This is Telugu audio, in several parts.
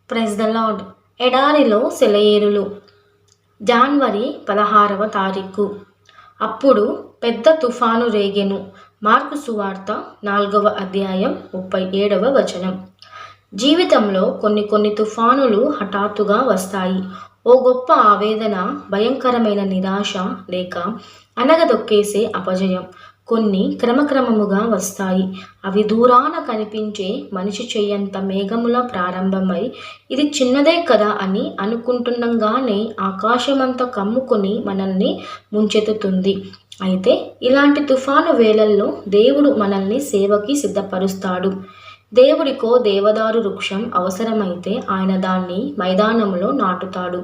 Praise the lord. ఎడారిలో సెలయేరులు. జనవరి 16వ తారీఖు. అప్పుడు పెద్ద తుఫాను రేగెను. మార్కు సువార్త 4వ అధ్యాయం 37వ వచనం. జీవితంలో కొన్ని తుఫానులు హఠాత్తుగా వస్తాయి. ఓ గొప్ప ఆవేదన, భయంకరమైన నిరాశ, లేక అనగదొక్కేసే అపజయం. కొన్ని క్రమక్రమముగా వస్తాయి. అవి దూరాన కనిపించే మనిషి చెయ్యంత మేఘముల ప్రారంభమై ఇది చిన్నదే కదా అని అనుకుంటుండగానే ఆకాశమంతా కమ్ముకొని మనల్ని ముంచెత్తుతుంది. అయితే ఇలాంటి తుఫాను వేళల్లో దేవుడు మనల్ని సేవకి సిద్ధపరుస్తాడు. దేవుడికో దేవదారు వృక్షం అవసరమైతే ఆయన దాన్ని మైదానంలో నాటుతాడు.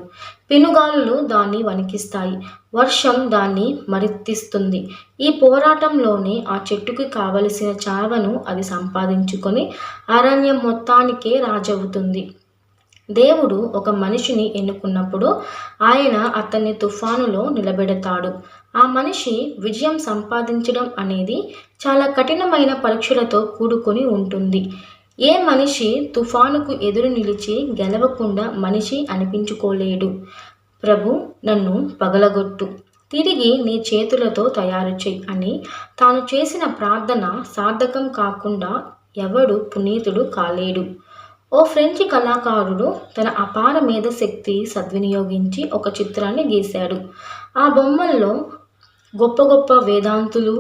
పెనుగాలులు దాన్ని వణికిస్తాయి. వర్షం దాన్ని మరెత్తిస్తుంది. ఈ పోరాటంలోనే ఆ చెట్టుకి కావలసిన చావను అది సంపాదించుకొని అరణ్యం మొత్తానికే రాజవుతుంది. దేవుడు ఒక మనిషిని ఎన్నుకున్నప్పుడు ఆయన అతన్ని తుఫానులో నిలబెడతాడు. ఆ మనిషి విజయం సంపాదించడం అనేది చాలా కఠినమైన పరీక్షలతో కూడుకొని ఉంటుంది. ఏ మనిషి తుఫానుకు ఎదురు నిలిచి గెలవకుండా మనిషి అనిపించుకోలేడు. ప్రభు, నన్ను పగలగొట్టు, తిరిగి నీ చేతులతో తయారు చెయ్యి అని తాను చేసిన ప్రార్థన సార్థకం కాకుండా ఎవడు పునీతుడు కాలేడు. ఓ ఫ్రెంచి కళాకారుడు తన అపార మేధశక్తి సద్వినియోగించి ఒక చిత్రాన్ని గీశాడు. ఆ బొమ్మల్లో గొప్ప గొప్ప వేదాంతులు,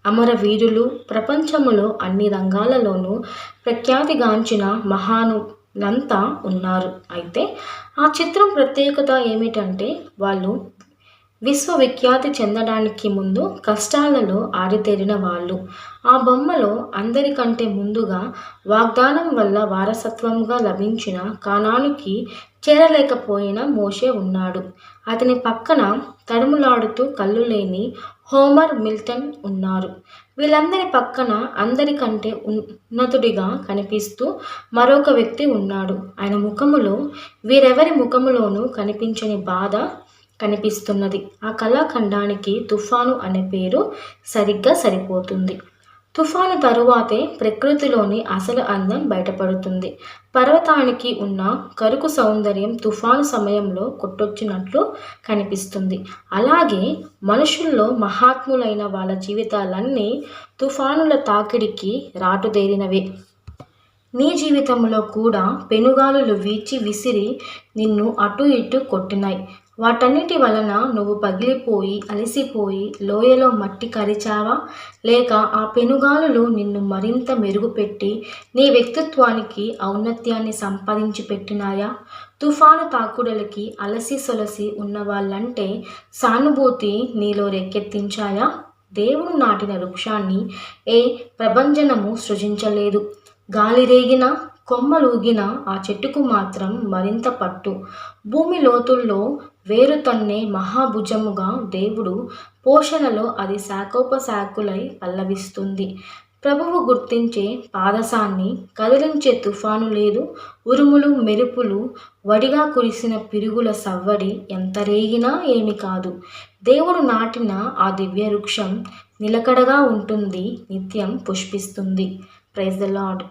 అమరవీరులు, ప్రపంచములో అన్ని రంగాలలోనూ ప్రఖ్యాతిగాంచిన మహానులంతా ఉన్నారు. అయితే ఆ చిత్రం ప్రత్యేకత ఏమిటంటే వాళ్ళు విశ్వవిఖ్యాతి చెందడానికి ముందు కష్టాలలో ఆరితేరిన వాళ్ళు. ఆ బొమ్మలో అందరికంటే ముందుగా వాగ్దానం వల్ల వారసత్వంగా లభించిన కానానుకి చేరలేకపోయిన మోషే ఉన్నాడు. అతని పక్కన తడుములాడుతూ కళ్ళు లేని హోమర్, మిల్టన్ ఉన్నారు. వీళ్ళందరి పక్కన అందరికంటే ఉన్నతుడిగా కనిపిస్తూ మరొక వ్యక్తి ఉన్నాడు. ఆయన ముఖములో వీరెవరి ముఖములోనూ కనిపించని బాధ కనిపిస్తున్నది. ఆ కళాఖండానికి తుఫాను అనే పేరు సరిగ్గా సరిపోతుంది. తుఫాను తరువాతే ప్రకృతిలోని అసలు అందం బయటపడుతుంది. పర్వతానికి ఉన్న కరుకు సౌందర్యం తుఫాను సమయంలో కొట్టొచ్చినట్లు కనిపిస్తుంది. అలాగే మనుషుల్లో మహాత్ములైన వాళ్ళ జీవితాలన్నీ తుఫానుల తాకిడికి రాటుదేరినవే. నీ జీవితంలో కూడా పెనుగాలులు వీచి విసిరి నిన్ను అటు ఇటు కొట్టినాయి. వాటన్నిటి వలన నువ్వు పగిలిపోయి అలసిపోయి లోయలో మట్టి కరిచావా? లేక ఆ పెనుగాలులు నిన్ను మరింత మెరుగుపెట్టి నీ వ్యక్తిత్వానికి ఔన్నత్యాన్ని సంపాదించి పెట్టినాయా? తుఫాను తాకుడులకి అలసి సొలసి ఉన్నవాళ్ళంటే సానుభూతి నీలో రేకెత్తించాయా? దేవుడు నాటిన వృక్షాన్ని ఏ ప్రభంజనము సృజించలేదు. గాలి రేగినా, కొమ్మలూగిన ఆ చెట్టుకు మాత్రం మరింత పట్టు. భూమి లోతుల్లో వేరు తన్నే మహాభుజముగా దేవుడు పోషణలో అది శాఖోపశాఖులై పల్లవిస్తుంది. ప్రభువు గుర్తించే పాదసాన్ని కదిలించే తుఫాను లేదు. ఉరుములు, మెరుపులు, వడిగా కురిసిన పిరుగుల సవ్వడి ఎంత రేగినా ఏమి కాదు. దేవుడు నాటిన ఆ దివ్య వృక్షం నిలకడగా ఉంటుంది, నిత్యం పుష్పిస్తుంది. Praise the lord.